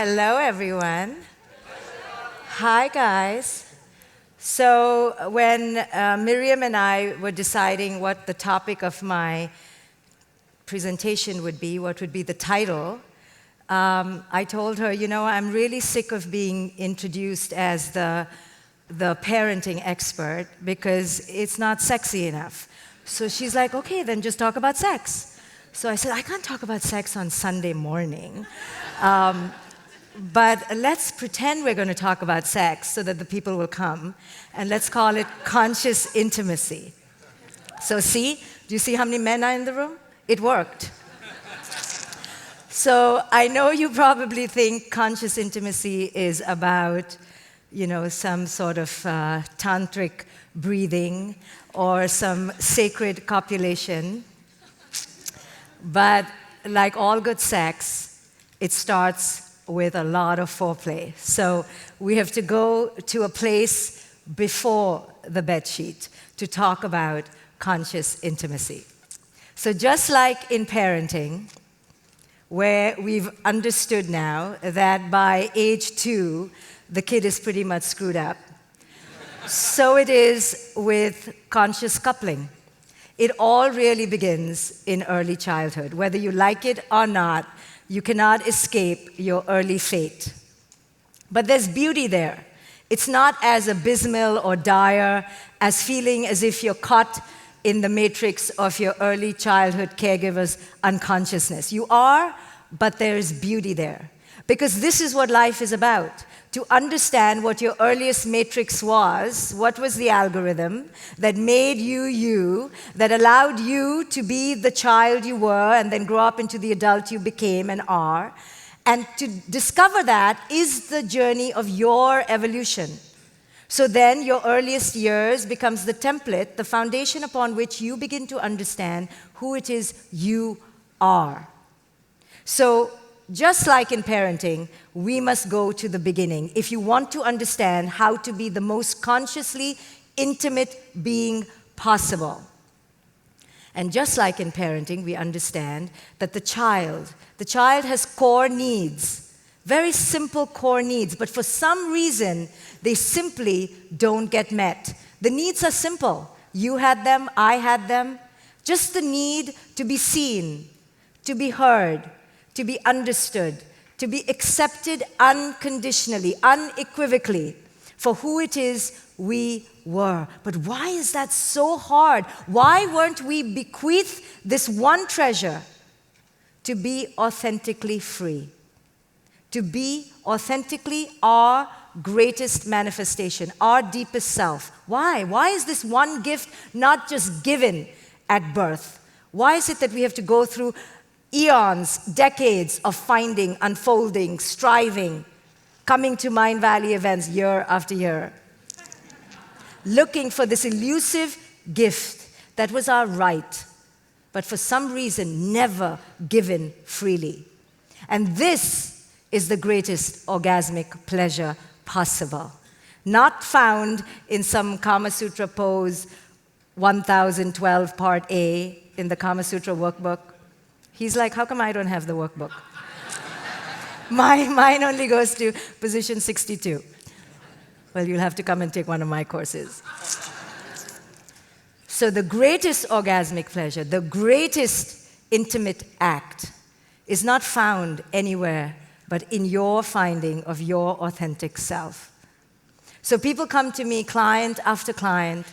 Hello, everyone. Hi, guys. So when Miriam and I were deciding what the topic of my presentation would be, what would be the title, I told her, I'm really sick of being introduced as the parenting expert because it's not sexy enough. So she's like, okay, then just talk about sex. So I said, I can't talk about sex on Sunday morning. But let's pretend we're going to talk about sex so that the people will come, and let's call it conscious intimacy. So see, do you see how many men are in the room? It worked. So I know you probably think conscious intimacy is about, some sort of tantric breathing or some sacred copulation. But like all good sex, it starts with a lot of foreplay. So we have to go to a place before the bedsheet to talk about conscious intimacy. So just like in parenting, where we've understood now that by age 2, the kid is pretty much screwed up, so it is with conscious coupling. It all really begins in early childhood. Whether you like it or not, you cannot escape your early fate. But there's beauty there. It's not as abysmal or dire as feeling as if you're caught in the matrix of your early childhood caregiver's unconsciousness. You are, but there is beauty there. Because this is what life is about. To understand what your earliest matrix was, what was the algorithm that made you you, that allowed you to be the child you were and then grow up into the adult you became and are. And to discover that is the journey of your evolution. So then your earliest years becomes the template, the foundation upon which you begin to understand who it is you are. So just like in parenting, we must go to the beginning if you want to understand how to be the most consciously intimate being possible. And just like in parenting, we understand that the child has core needs, very simple core needs, but for some reason, they simply don't get met. The needs are simple. You had them, I had them. Just the need to be seen, to be heard, to be understood, to be accepted unconditionally, unequivocally, for who it is we were. But why is that so hard? Why weren't we bequeathed this one treasure? To be authentically free. To be authentically our greatest manifestation, our deepest self. Why? Why is this one gift not just given at birth? Why is it that we have to go through eons, decades of finding, unfolding, striving, coming to Mind Valley events year after year, looking for this elusive gift that was our right, but for some reason never given freely. And this is the greatest orgasmic pleasure possible. Not found in some Kama Sutra pose 1012 part A in the Kama Sutra workbook. He's like, how come I don't have the workbook? Mine only goes to position 62. Well, you'll have to come and take one of my courses. So the greatest orgasmic pleasure, the greatest intimate act is not found anywhere but in your finding of your authentic self. So people come to me, client after client,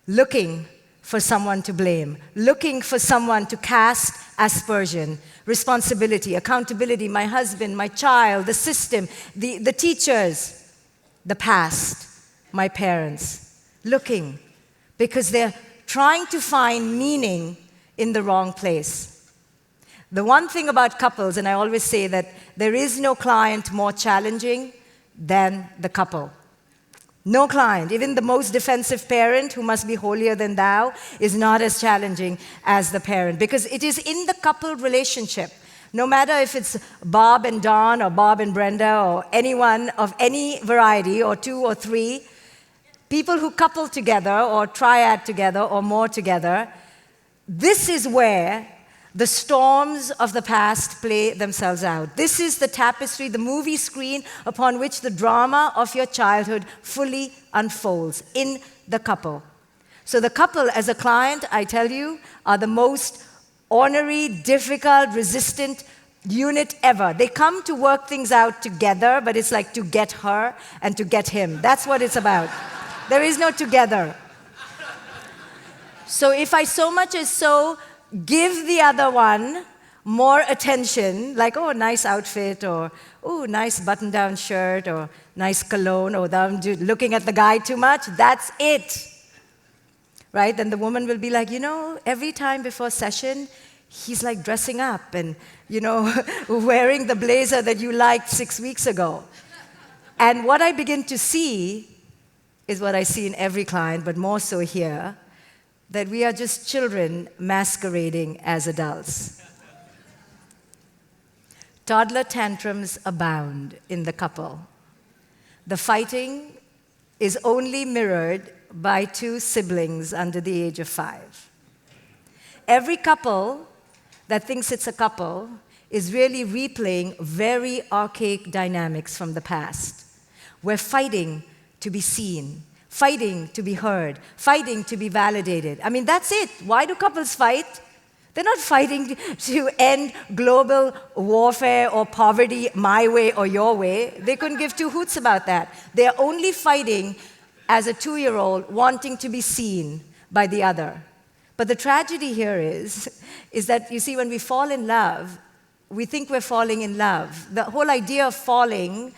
looking for someone to blame, looking for someone to cast aspersion, responsibility, accountability, my husband, my child, the system, the teachers, the past, my parents, looking because they're trying to find meaning in the wrong place. The one thing about couples, and I always say that there is no client more challenging than the couple. No client, even the most defensive parent who must be holier than thou, is not as challenging as the parent because it is in the couple relationship. No matter if it's Bob and Don or Bob and Brenda or anyone of any variety or 2 or 3, people who couple together or triad together or more together, this is where The storms of the past play themselves out. This is the tapestry, the movie screen upon which the drama of your childhood fully unfolds in the couple. So the couple, as a client, I tell you, are the most ornery, difficult, resistant unit ever. They come to work things out together, but it's like to get her and to get him. That's what it's about. There is no together. So if I so much as so give the other one more attention, like, oh, nice outfit, or, oh, nice button-down shirt, or nice cologne, or I'm looking at the guy too much, that's it. Right? Then the woman will be like, every time before session, he's like dressing up and, wearing the blazer that you liked 6 weeks ago. And what I begin to see is what I see in every client, but more so here, that we are just children masquerading as adults. Toddler tantrums abound in the couple. The fighting is only mirrored by two siblings under the age of 5. Every couple that thinks it's a couple is really replaying very archaic dynamics from the past. We're fighting to be seen, fighting to be heard, fighting to be validated. I mean, that's it. Why do couples fight? They're not fighting to end global warfare or poverty my way or your way. They couldn't give two hoots about that. They're only fighting as a 2-year-old wanting to be seen by the other. But the tragedy here is that, you see, when we fall in love, we think we're falling in love. The whole idea of falling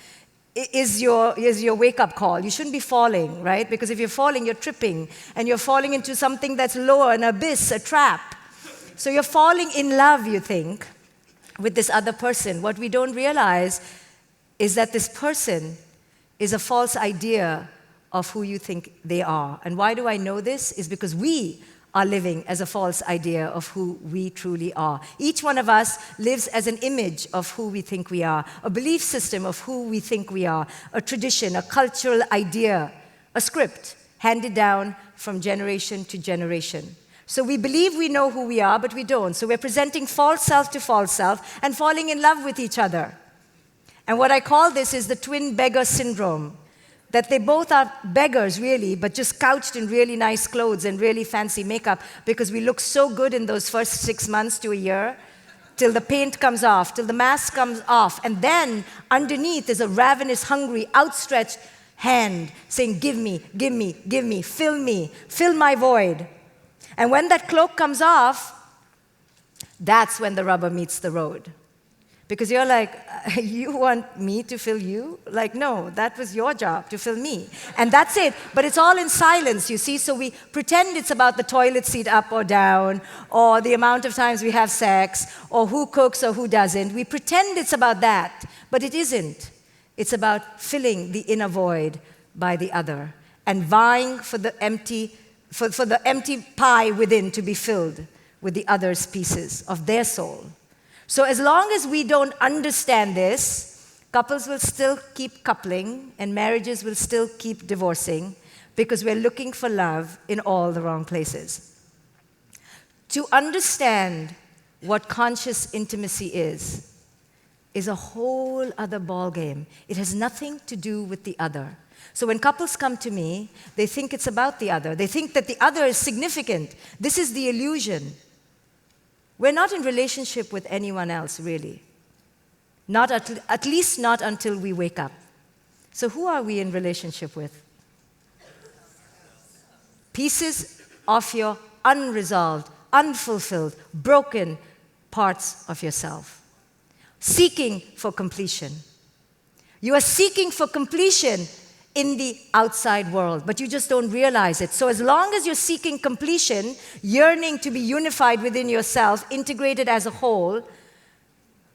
is your wake-up call. You shouldn't be falling, right? Because if you're falling, you're tripping, and you're falling into something that's lower, an abyss, a trap. So you're falling in love, you think, with this other person. What we don't realize is that this person is a false idea of who you think they are. And why do I know this? Is because we are living as a false idea of who we truly are. Each one of us lives as an image of who we think we are, a belief system of who we think we are, a tradition, a cultural idea, a script handed down from generation to generation. So we believe we know who we are, but we don't. So we're presenting false self to false self and falling in love with each other. And what I call this is the twin beggar syndrome. That they both are beggars, really, but just couched in really nice clothes and really fancy makeup because we look so good in those first 6 months to a year till the paint comes off, till the mask comes off. And then underneath is a ravenous, hungry, outstretched hand saying, give me, give me, give me, fill my void. And when that cloak comes off, that's when the rubber meets the road. Because you're like, you want me to fill you? Like, no, that was your job, to fill me. And that's it. But it's all in silence, you see. So we pretend it's about the toilet seat up or down, or the amount of times we have sex, or who cooks or who doesn't. We pretend it's about that, but it isn't. It's about filling the inner void by the other and vying for the empty pie within to be filled with the other's pieces of their soul. So as long as we don't understand this, couples will still keep coupling and marriages will still keep divorcing because we're looking for love in all the wrong places. To understand what conscious intimacy is a whole other ballgame. It has nothing to do with the other. So when couples come to me, they think it's about the other. They think that the other is significant. This is the illusion. We're not in relationship with anyone else, really. Not at least not until we wake up. So who are we in relationship with? Pieces of your unresolved, unfulfilled, broken parts of yourself. Seeking for completion. You are seeking for completion in the outside world, but you just don't realize it. So as long as you're seeking completion, yearning to be unified within yourself, integrated as a whole,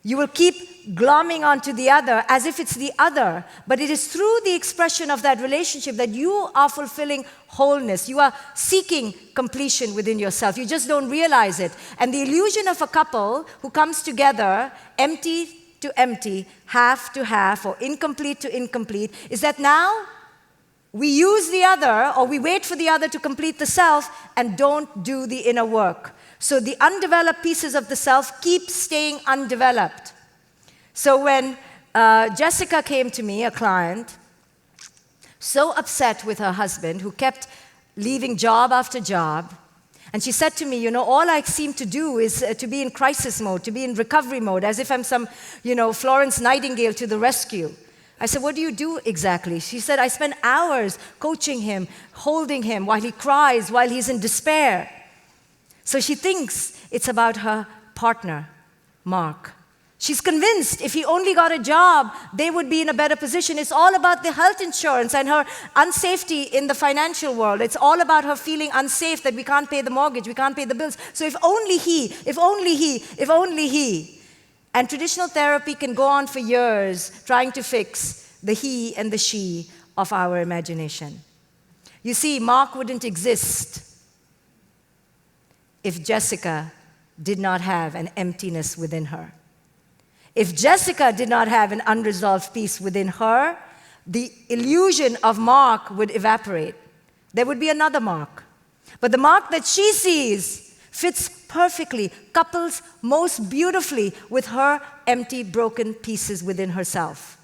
you will keep glomming onto the other as if it's the other. But it is through the expression of that relationship that you are fulfilling wholeness. You are seeking completion within yourself. You just don't realize it. And the illusion of a couple who comes together, empty to empty, half to half, or incomplete to incomplete, is that now we use the other, or we wait for the other to complete the self and don't do the inner work. So the undeveloped pieces of the self keep staying undeveloped. So when Jessica came to me, a client, so upset with her husband who kept leaving job after job, and she said to me, you know, all I seem to do is to be in crisis mode, to be in recovery mode, as if I'm some, Florence Nightingale to the rescue. I said, what do you do exactly? She said, I spend hours coaching him, holding him while he cries, while he's in despair. So she thinks it's about her partner, Mark. She's convinced if he only got a job, they would be in a better position. It's all about the health insurance and her unsafety in the financial world. It's all about her feeling unsafe, that we can't pay the mortgage, we can't pay the bills. So if only he, if only he, if only he. And traditional therapy can go on for years trying to fix the he and the she of our imagination. You see, Mark wouldn't exist if Jessica did not have an emptiness within her. If Jessica did not have an unresolved piece within her, the illusion of Mark would evaporate. There would be another Mark. But the Mark that she sees fits perfectly, couples most beautifully with her empty, broken pieces within herself.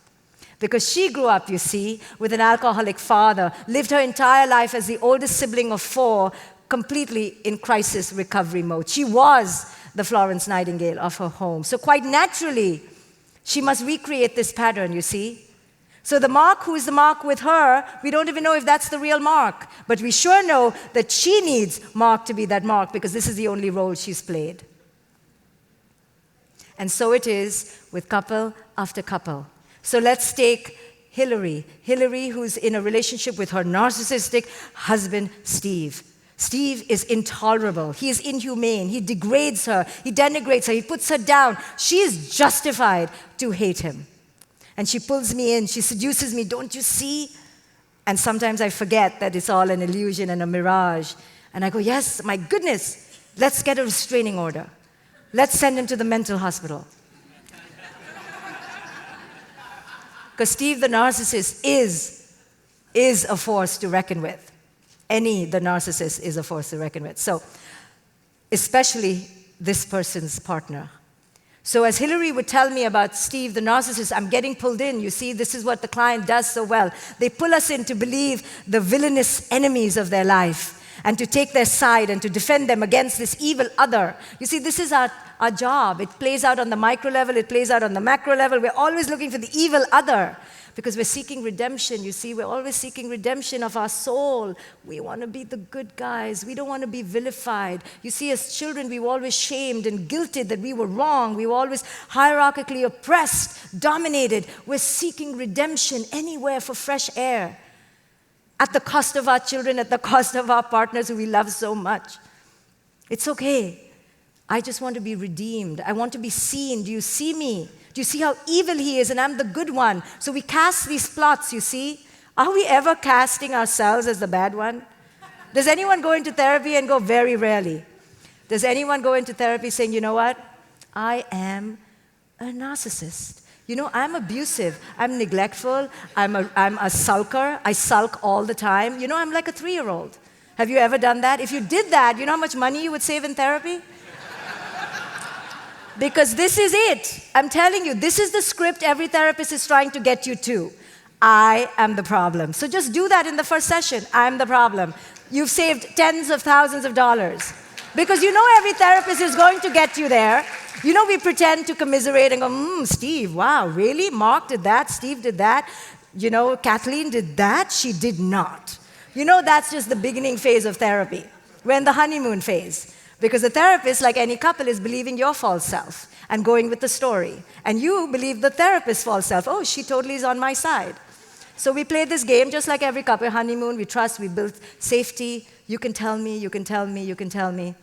Because she grew up, you see, with an alcoholic father, lived her entire life as the oldest sibling of 4, completely in crisis recovery mode. She was the Florence Nightingale of her home. So quite naturally, she must recreate this pattern, you see. So the Mark who is the Mark with her, we don't even know if that's the real Mark. But we sure know that she needs Mark to be that Mark because this is the only role she's played. And so it is with couple after couple. So let's take Hillary. Hillary, who's in a relationship with her narcissistic husband, Steve. Steve is intolerable. He is inhumane. He degrades her. He denigrates her. He puts her down. She is justified to hate him. And she pulls me in. She seduces me. Don't you see? And sometimes I forget that it's all an illusion and a mirage. And I go, yes, my goodness, let's get a restraining order. Let's send him to the mental hospital. Because Steve the narcissist is a force to reckon with. The narcissist is a force to reckon with. So, especially this person's partner. So as Hillary would tell me about Steve, the narcissist, I'm getting pulled in. You see, this is what the client does so well. They pull us in to believe the villainous enemies of their life and to take their side and to defend them against this evil other. You see, this is our job. It plays out on the micro level. It plays out on the macro level. We're always looking for the evil other. Because we're seeking redemption, you see. We're always seeking redemption of our soul. We want to be the good guys. We don't want to be vilified. You see, as children, we were always shamed and guilted that we were wrong. We were always hierarchically oppressed, dominated. We're seeking redemption anywhere for fresh air. At the cost of our children, at the cost of our partners who we love so much. It's okay. I just want to be redeemed. I want to be seen. Do you see me? Do you see how evil he is and I'm the good one? So we cast these plots, you see. Are we ever casting ourselves as the bad one? Does anyone go into therapy and go? Very rarely. Does anyone go into therapy saying, you know what? I am a narcissist. You know, I'm abusive. I'm neglectful. I'm a sulker. I sulk all the time. You know, I'm like a 3-year-old. Have you ever done that? If you did that, you know how much money you would save in therapy? Because this is it. I'm telling you, this is the script every therapist is trying to get you to. I am the problem. So just do that in the first session. I'm the problem. You've saved tens of thousands of dollars. Because you know every therapist is going to get you there. You know we pretend to commiserate and go, Steve, wow, really? Mark did that, Steve did that. You know, Kathleen did that, she did not. You know, that's just the beginning phase of therapy. We're in the honeymoon phase. Because the therapist, like any couple, is believing your false self and going with the story. And you believe the therapist's false self. Oh, she totally is on my side. So we play this game just like every couple. Honeymoon, we trust, we build safety. You can tell me, you can tell me, you can tell me.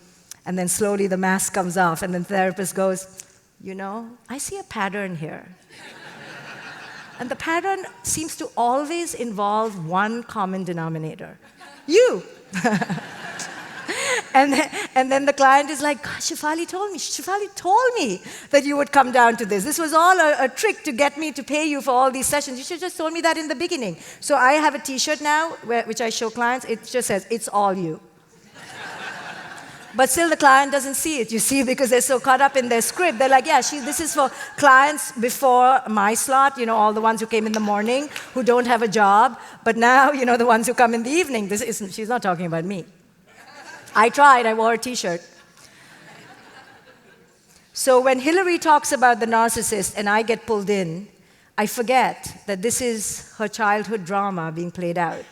And then slowly the mask comes off and then the therapist goes, you know, I see a pattern here. And the pattern seems to always involve one common denominator. You. And then the client is like, gosh, Shefali told me that you would come down to this. This was all a trick to get me to pay you for all these sessions. You should have just told me that in the beginning. So I have a t-shirt now, which I show clients. It just says, it's all you. But still the client doesn't see it, you see, because they're so caught up in their script. They're like, yeah, this is for clients before my slot, all the ones who came in the morning, who don't have a job. But now, the ones who come in the evening, she's not talking about me. I tried, I wore a t-shirt. So when Hillary talks about the narcissist and I get pulled in, I forget that this is her childhood drama being played out.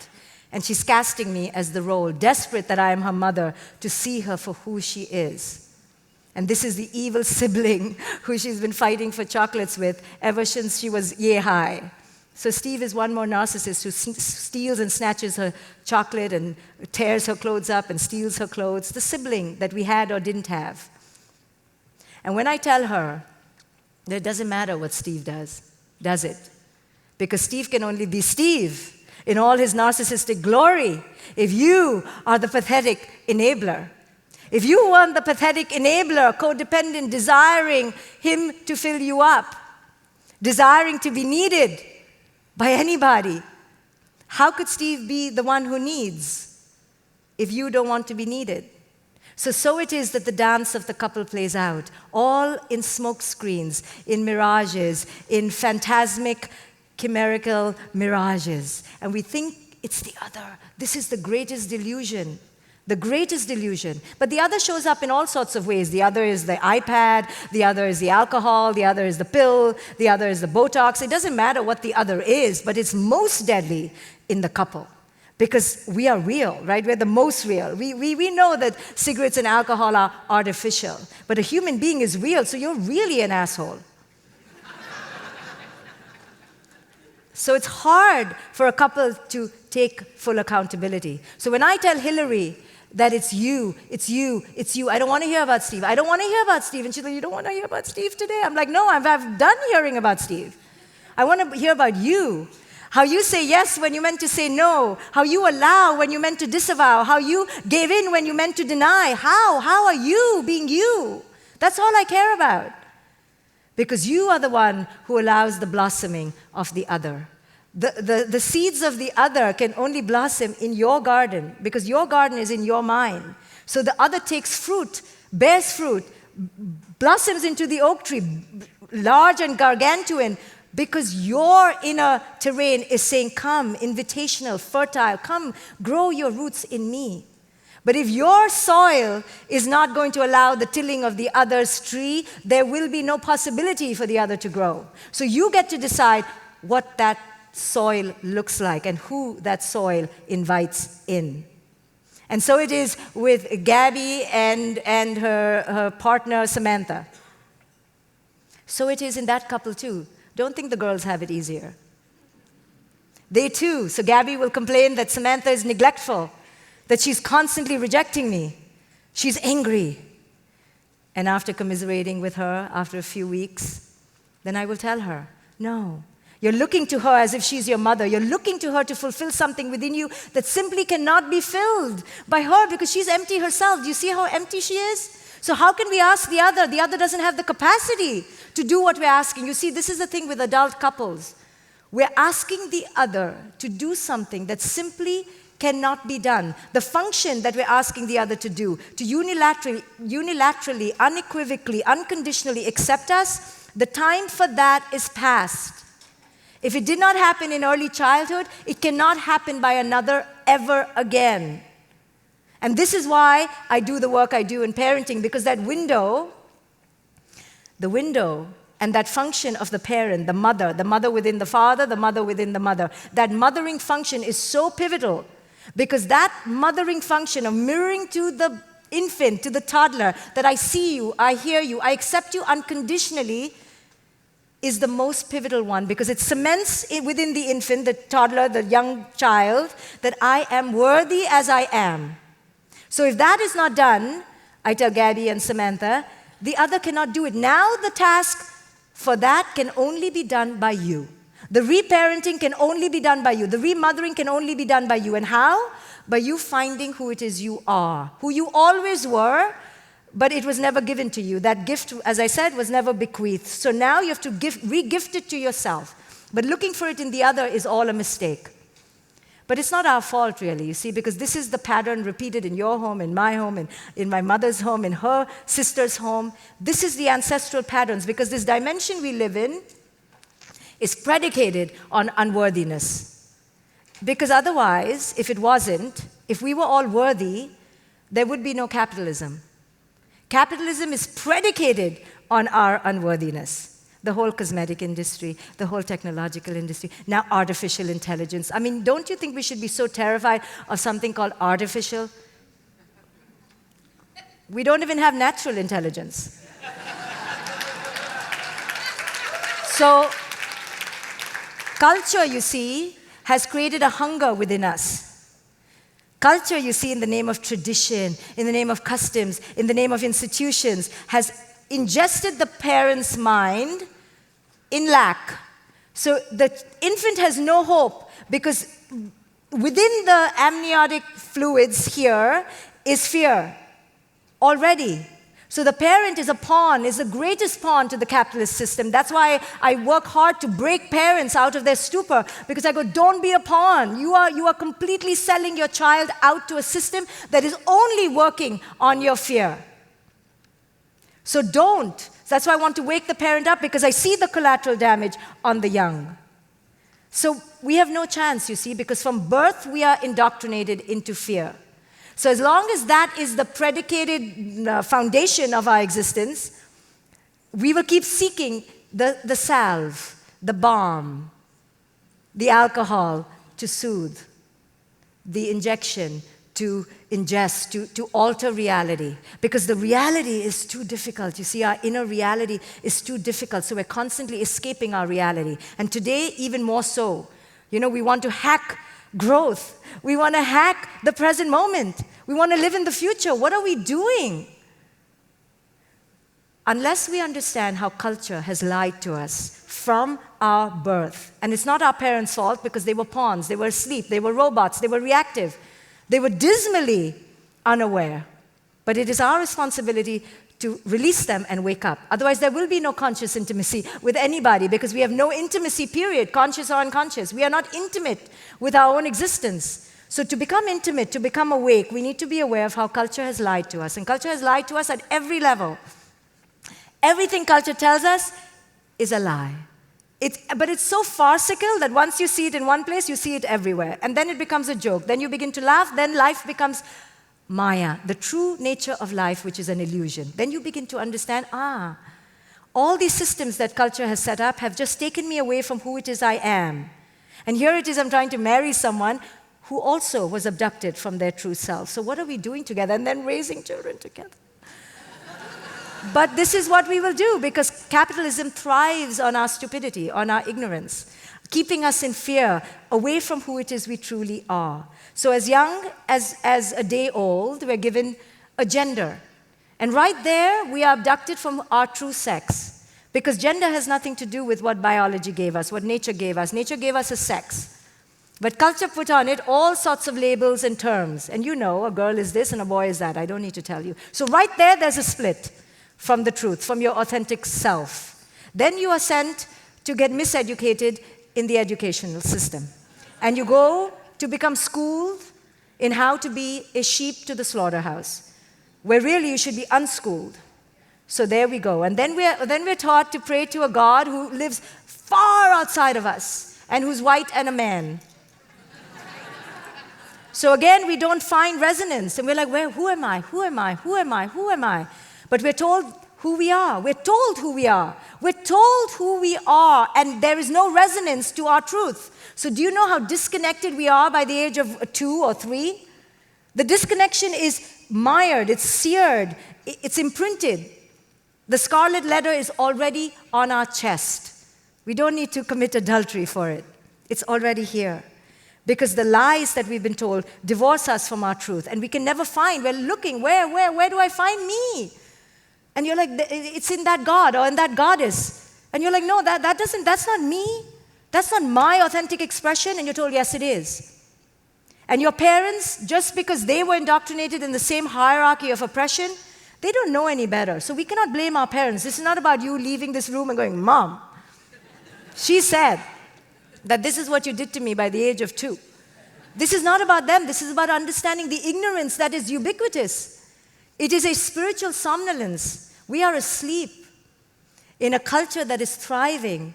And she's casting me as the role, desperate that I am her mother to see her for who she is. And this is the evil sibling who she's been fighting for chocolates with ever since she was yay high. So Steve is one more narcissist who steals and snatches her chocolate and tears her clothes up and steals her clothes, the sibling that we had or didn't have. And when I tell her that it doesn't matter what Steve does it? Because Steve can only be Steve in all his narcissistic glory if you are the pathetic enabler. If you want the pathetic enabler, codependent, desiring him to fill you up, desiring to be needed by anybody, how could Steve be the one who needs if you don't want to be needed? So it is that the dance of the couple plays out, all in smoke screens, in mirages, in phantasmic, chimerical mirages. And we think it's the other. This is the greatest delusion. The greatest delusion. But the other shows up in all sorts of ways. The other is the iPad, the other is the alcohol, the other is the pill, the other is the Botox. It doesn't matter what the other is, but it's most deadly in the couple. Because we are real, right? We're the most real. We know that cigarettes and alcohol are artificial. But a human being is real, so you're really an asshole. So it's hard for a couple to take full accountability. So when I tell Hillary that it's you, I don't want to hear about Steve. I don't want to hear about Steve. And she's like, you don't want to hear about Steve today? I'm like, no, I've done hearing about Steve. I want to hear about you. How you say yes when you meant to say no. How you allow when you meant to disavow. How you gave in when you meant to deny. How are you being you? That's all I care about. Because you are the one who allows the blossoming of the other. The seeds of the other can only blossom in your garden because your garden is in your mind. So the other takes fruit, bears fruit, blossoms into the oak tree, large and gargantuan, because your inner terrain is saying, come, invitational, fertile, come, grow your roots in me. But if your soil is not going to allow the tilling of the other's tree, there will be no possibility for the other to grow. So you get to decide what that soil looks like and who that soil invites in. And so it is with Gabby and her partner, Samantha. So it is in that couple too. Don't think the girls have it easier. They too. So Gabby will complain that Samantha is neglectful, that she's constantly rejecting me. She's angry. And after commiserating with her, after a few weeks, then I will tell her, no, you're looking to her as if she's your mother. You're looking to her to fulfill something within you that simply cannot be filled by her because she's empty herself. Do you see how empty she is? So how can we ask the other? The other doesn't have the capacity to do what we're asking. You see, this is the thing with adult couples. We're asking the other to do something that simply cannot be done. The function that we're asking the other to do, to unilaterally, unequivocally, unconditionally accept us, the time for that is past. If it did not happen in early childhood, it cannot happen by another ever again. And this is why I do the work I do in parenting, because that window, the window and that function of the parent, the mother within the father, the mother within the mother, that mothering function is so pivotal because that mothering function of mirroring to the infant, to the toddler, that I see you, I hear you, I accept you unconditionally, is the most pivotal one because it cements within the infant, the toddler, the young child, that I am worthy as I am. So if that is not done, I tell Gabby and Samantha, the other cannot do it. Now the task for that can only be done by you. The reparenting can only be done by you. The remothering can only be done by you. And how? By you finding who it is you are, who you always were, but it was never given to you. That gift, as I said, was never bequeathed. So now you have to re-gift it to yourself. But looking for it in the other is all a mistake. But it's not our fault, really, you see, because this is the pattern repeated in your home, in my home, in my mother's home, in her sister's home. This is the ancestral patterns, because this dimension we live in is predicated on unworthiness. Because otherwise, if it wasn't, if we were all worthy, there would be no capitalism. Capitalism is predicated on our unworthiness. The whole cosmetic industry, the whole technological industry, now artificial intelligence. I mean, don't you think we should be so terrified of something called artificial? We don't even have natural intelligence. So, culture, you see, has created a hunger within us. Culture, you see, in the name of tradition, in the name of customs, in the name of institutions, has ingested the parent's mind in lack. So the infant has no hope, because within the amniotic fluids here is fear already. So the parent is a pawn, is the greatest pawn to the capitalist system. That's why I work hard to break parents out of their stupor, because I go, don't be a pawn. You are completely selling your child out to a system that is only working on your fear. So don't. That's why I want to wake the parent up, because I see the collateral damage on the young. So we have no chance, you see, because from birth we are indoctrinated into fear. So as long as that is the predicated foundation of our existence, we will keep seeking the salve, the balm, the alcohol to soothe, the injection to ingest, to alter reality. Because the reality is too difficult. You see, our inner reality is too difficult, so we're constantly escaping our reality. And today, even more so. You know, we want to hack growth. We want to hack the present moment. We want to live in the future. What are we doing? Unless we understand how culture has lied to us from our birth. And it's not our parents' fault, because they were pawns, they were asleep, they were robots, they were reactive. They were dismally unaware. But it is our responsibility to release them and wake up. Otherwise, there will be no conscious intimacy with anybody, because we have no intimacy, period, conscious or unconscious. We are not intimate with our own existence. So to become intimate, to become awake, we need to be aware of how culture has lied to us. And culture has lied to us at every level. Everything culture tells us is a lie. But it's so farcical that once you see it in one place, you see it everywhere. And then it becomes a joke. Then you begin to laugh. Then life becomes Maya, the true nature of life, which is an illusion. Then you begin to understand, all these systems that culture has set up have just taken me away from who it is I am. And here it is, I'm trying to marry someone who also was abducted from their true self. So what are we doing together? And then raising children together. But this is what we will do, because capitalism thrives on our stupidity, on our ignorance, keeping us in fear, away from who it is we truly are. So as young as a day old, we're given a gender. And right there, we are abducted from our true sex. Because gender has nothing to do with what biology gave us, what nature gave us. Nature gave us a sex. But culture put on it all sorts of labels and terms. And you know, a girl is this and a boy is that. I don't need to tell you. So right there, there's a split from the truth, from your authentic self. Then you are sent to get miseducated in the educational system. And you go to become schooled in how to be a sheep to the slaughterhouse, where really you should be unschooled. So there we go. And then we're taught to pray to a God who lives far outside of us and who's white and a man. So again, we don't find resonance. And we're like, who am I? Who am I? Who am I? Who am I? But we're told who we are. We're told who we are. We're told who we are, and there is no resonance to our truth. So do you know how disconnected we are by the age of 2 or 3? The disconnection is mired, it's seared, it's imprinted. The scarlet letter is already on our chest. We don't need to commit adultery for it. It's already here. Because the lies that we've been told divorce us from our truth, and we can never find. We're looking, where do I find me? And you're like, it's in that God or in that goddess. And you're like, no, that's not me. That's not my authentic expression. And you're told, yes, it is. And your parents, just because they were indoctrinated in the same hierarchy of oppression, they don't know any better. So we cannot blame our parents. This is not about you leaving this room and going, Mom, she said that this is what you did to me by the age of 2. This is not about them. This is about understanding the ignorance that is ubiquitous. It is a spiritual somnolence. We are asleep in a culture that is thriving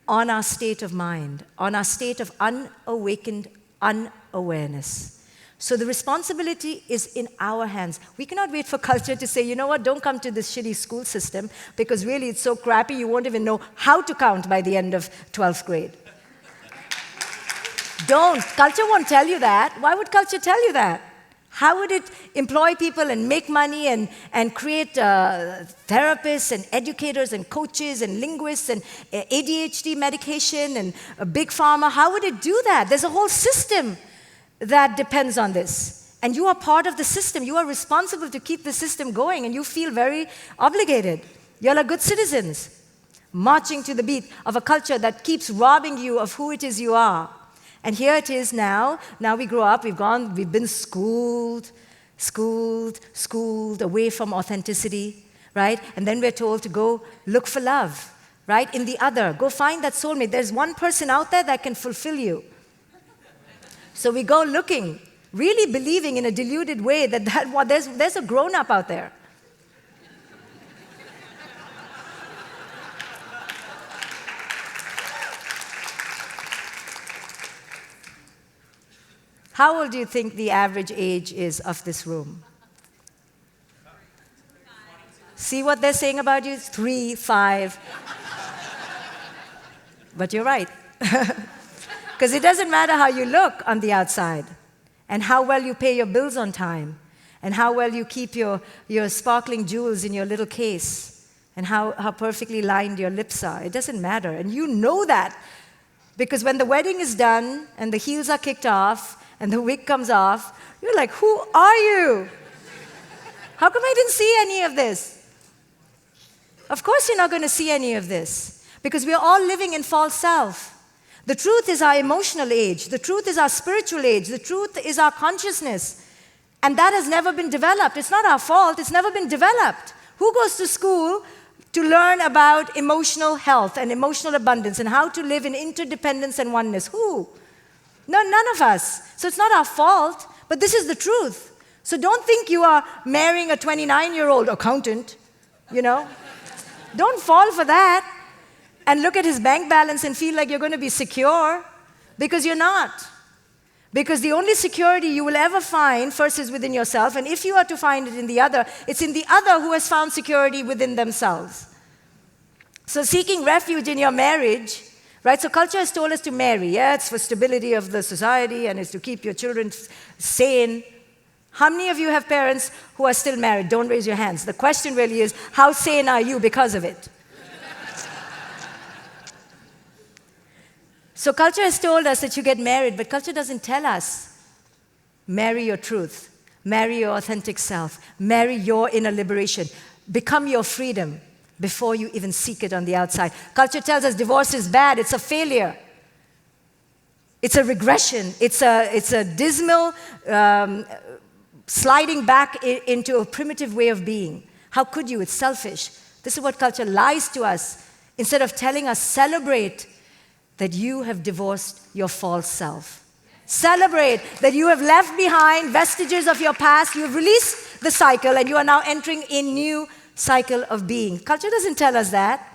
on our state of mind, on our state of unawakened unawareness. So the responsibility is in our hands. We cannot wait for culture to say, you know what, don't come to this shitty school system because really it's so crappy you won't even know how to count by the end of 12th grade. Don't. Culture won't tell you that. Why would culture tell you that? How would it employ people and make money and create therapists and educators and coaches and linguists and ADHD medication and a big pharma? How would it do that? There's a whole system that depends on this. And you are part of the system. You are responsible to keep the system going, and you feel very obligated. You're like good citizens, marching to the beat of a culture that keeps robbing you of who it is you are. And here it is now. Now we grow up, we've been schooled away from authenticity, right? And then we're told to go look for love, right? In the other. Go find that soulmate. There's one person out there that can fulfill you. So we go looking, really believing in a deluded way that there's a grown-up out there. How old do you think the average age is of this room? See what they're saying about you? 3, 5. But you're right. Because it doesn't matter how you look on the outside, and how well you pay your bills on time, and how well you keep your sparkling jewels in your little case, and how perfectly lined your lips are. It doesn't matter. And you know that. Because when the wedding is done, and the heels are kicked off, and the wig comes off, you're like, who are you? How come I didn't see any of this? Of course you're not going to see any of this, because we're all living in false self. The truth is our emotional age. The truth is our spiritual age. The truth is our consciousness. And that has never been developed. It's not our fault. It's never been developed. Who goes to school to learn about emotional health and emotional abundance and how to live in interdependence and oneness? Who? No, none of us. So it's not our fault, but this is the truth. So don't think you are marrying a 29-year-old accountant, you know. Don't fall for that and look at his bank balance and feel like you're going to be secure, because you're not. Because the only security you will ever find first is within yourself, and if you are to find it in the other, it's in the other who has found security within themselves. So seeking refuge in your marriage, right? So culture has told us to marry. Yeah, it's for stability of the society and it's to keep your children sane. How many of you have parents who are still married? Don't raise your hands. The question really is, how sane are you because of it? So culture has told us that you get married, but culture doesn't tell us, marry your truth, marry your authentic self, marry your inner liberation, become your freedom before you even seek it on the outside. Culture tells us divorce is bad, it's a failure. It's a regression, it's a dismal sliding back into a primitive way of being. How could you? It's selfish. This is what culture lies to us. Instead of telling us, celebrate that you have divorced your false self. Celebrate that you have left behind vestiges of your past, you have released the cycle, and you are now entering a new cycle of being. Culture doesn't tell us that,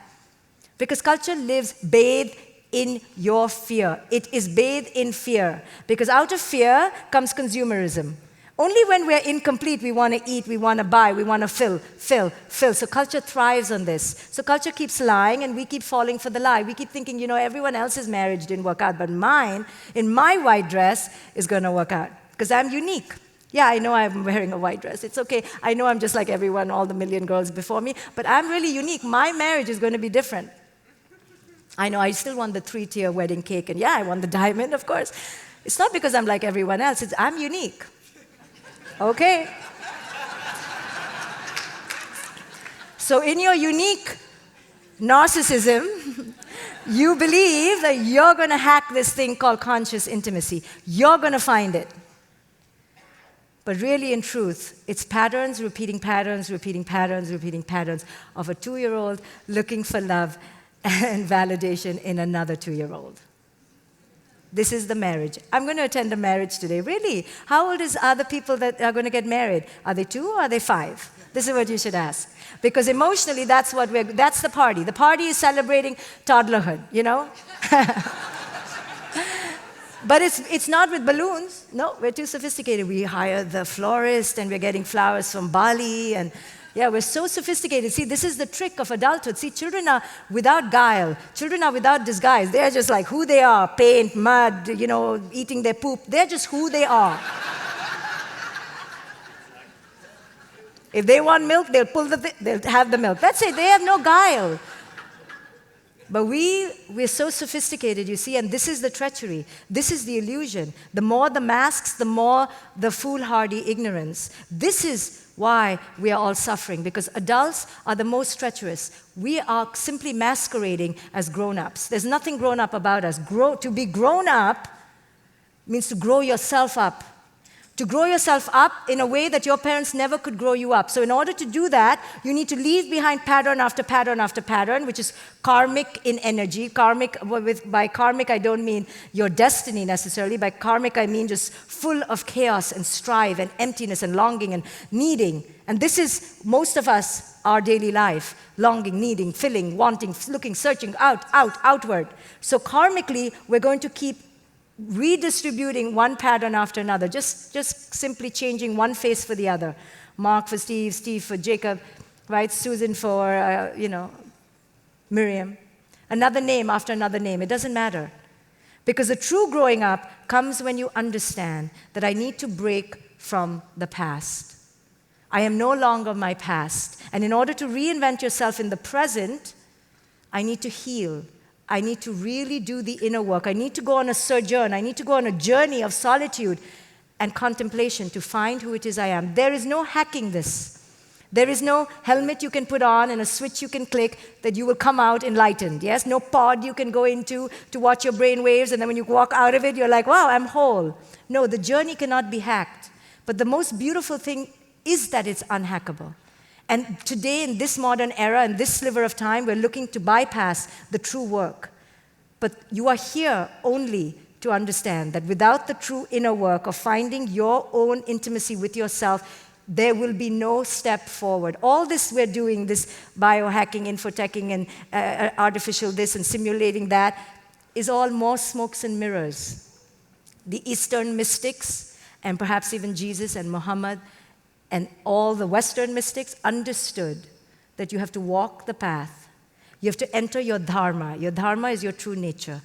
because culture lives bathed in your fear. It is bathed in fear, because out of fear comes consumerism. Only when we're incomplete, we want to eat, we want to buy, we want to fill. So culture thrives on this. So culture keeps lying, and we keep falling for the lie. We keep thinking, you know, everyone else's marriage didn't work out, but mine, in my white dress, is going to work out, because I'm unique. Yeah, I know I'm wearing a white dress. It's okay. I know I'm just like everyone, all the million girls before me, but I'm really unique. My marriage is going to be different. I know I still want the 3-tier wedding cake, and yeah, I want the diamond, of course. It's not because I'm like everyone else. I'm unique. Okay? So in your unique narcissism, you believe that you're going to hack this thing called conscious intimacy. You're going to find it. But really, in truth, it's patterns, repeating patterns, repeating patterns, repeating patterns of a 2-year-old looking for love and validation in another 2-year-old. This is the marriage. I'm going to attend a marriage today. Really? How old are the people that are going to get married? Are they 2 or are they 5? This is what you should ask. Because emotionally, that's the party. The party is celebrating toddlerhood, you know? But it's not with balloons. No, we're too sophisticated. We hire the florist and we're getting flowers from Bali. And yeah, we're so sophisticated. See, this is the trick of adulthood. See, children are without guile. Children are without disguise. They're just like who they are. Paint, mud, you know, eating their poop. They're just who they are. If they want milk, they'll have the milk. That's it. They have no guile. But we're so sophisticated, you see, and this is the treachery. This is the illusion. The more the masks, the more the foolhardy ignorance. This is why we are all suffering, because adults are the most treacherous. We are simply masquerading as grown-ups. There's nothing grown-up about us. To be grown up means to grow yourself up. To grow yourself up in a way that your parents never could grow you up. So in order to do that, you need to leave behind pattern after pattern after pattern, which is karmic in energy. By karmic, I don't mean your destiny necessarily. By karmic, I mean just full of chaos and strife and emptiness and longing and needing. And this is, most of us, our daily life. Longing, needing, filling, wanting, looking, searching, outward. So karmically, we're going to keep redistributing one pattern after another, just simply changing one face for the other. Mark for Steve, Steve for Jacob, right? Susan for, Miriam. Another name after another name. It doesn't matter. Because the true growing up comes when you understand that I need to break from the past. I am no longer my past. And in order to reinvent yourself in the present, I need to heal. I need to really do the inner work. I need to go on a sojourn. I need to go on a journey of solitude and contemplation to find who it is I am. There is no hacking this. There is no helmet you can put on and a switch you can click that you will come out enlightened. Yes? No pod you can go into to watch your brain waves, and then when you walk out of it, you're like, wow, I'm whole. No, the journey cannot be hacked. But the most beautiful thing is that it's unhackable. And today, in this modern era, in this sliver of time, we're looking to bypass the true work. But you are here only to understand that without the true inner work of finding your own intimacy with yourself, there will be no step forward. All this we're doing, this biohacking, infoteching, and artificial this and simulating that, is all more smokes and mirrors. The Eastern mystics, and perhaps even Jesus and Muhammad, and all the Western mystics understood that you have to walk the path. You have to enter your dharma. Your dharma is your true nature.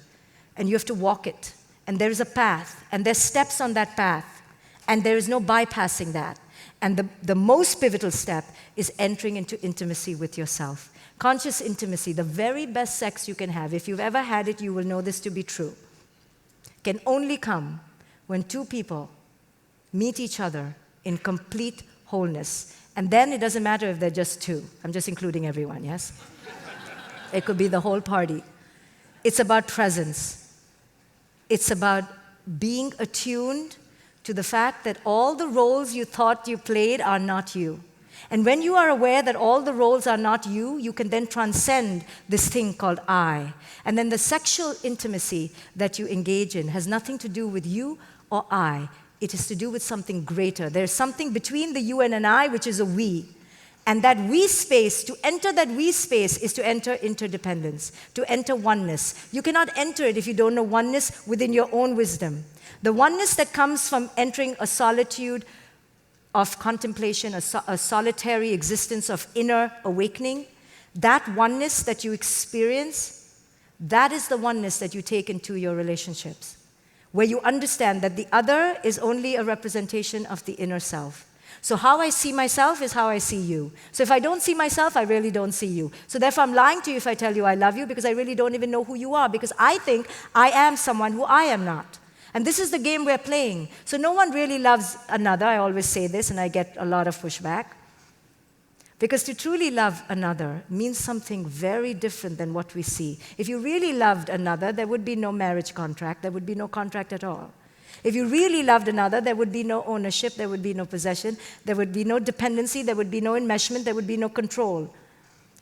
And you have to walk it. And there is a path. And there's steps on that path. And there is no bypassing that. And the most pivotal step is entering into intimacy with yourself. Conscious intimacy, the very best sex you can have. If you've ever had it, you will know this to be true. Can only come when two people meet each other in complete wholeness. And then it doesn't matter if they're just two. I'm just including everyone, yes? It could be the whole party. It's about presence. It's about being attuned to the fact that all the roles you thought you played are not you. And when you are aware that all the roles are not you, you can then transcend this thing called I. And then the sexual intimacy that you engage in has nothing to do with you or I. It is to do with something greater. There's something between the you and an I, which is a we. And that we space, to enter that we space, is to enter interdependence, to enter oneness. You cannot enter it if you don't know oneness within your own wisdom. The oneness that comes from entering a solitude of contemplation, a solitary existence of inner awakening, that oneness that you experience, that is the oneness that you take into your relationships, where you understand that the other is only a representation of the inner self. So how I see myself is how I see you. So if I don't see myself, I really don't see you. So therefore, I'm lying to you if I tell you I love you, because I really don't even know who you are, because I think I am someone who I am not. And this is the game we're playing. So no one really loves another. I always say this, and I get a lot of pushback. Because to truly love another means something very different than what we see. If you really loved another, there would be no marriage contract. There would be no contract at all. If you really loved another, there would be no ownership. There would be no possession. There would be no dependency. There would be no enmeshment. There would be no control.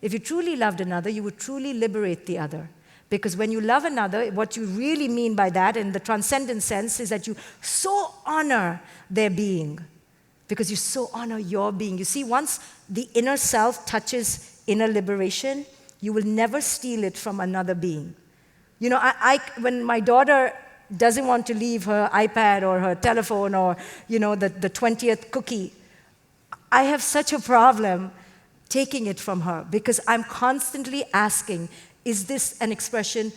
If you truly loved another, you would truly liberate the other. Because when you love another, what you really mean by that in the transcendent sense is that you so honor their being, because you so honor your being. You see, once the inner self touches inner liberation, you will never steal it from another being. You know, when my daughter doesn't want to leave her iPad or her telephone or, you know, the 20th cookie, I have such a problem taking it from her, because I'm constantly asking, is this an expression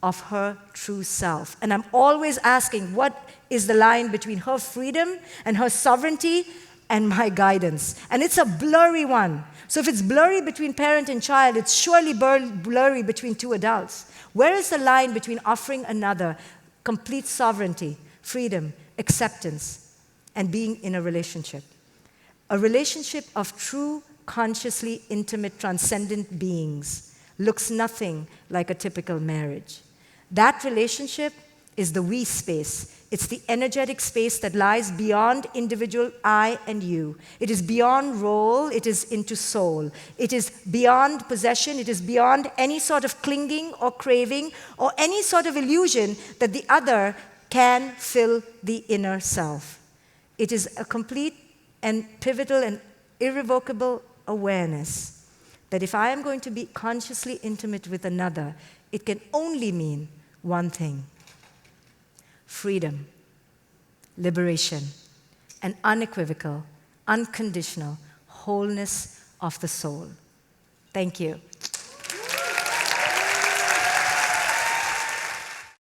of her true self? And I'm always asking, what is the line between her freedom and her sovereignty and my guidance? And it's a blurry one. So if it's blurry between parent and child, it's surely blurry between two adults. Where is the line between offering another complete sovereignty, freedom, acceptance, and being in a relationship? A relationship of true, consciously intimate, transcendent beings looks nothing like a typical marriage. That relationship is the we space. It's the energetic space that lies beyond individual I and you. It is beyond role, it is into soul. It is beyond possession, it is beyond any sort of clinging or craving or any sort of illusion that the other can fill the inner self. It is a complete and pivotal and irrevocable awareness that if I am going to be consciously intimate with another, it can only mean one thing: freedom, liberation, and unequivocal, unconditional wholeness of the soul. Thank you.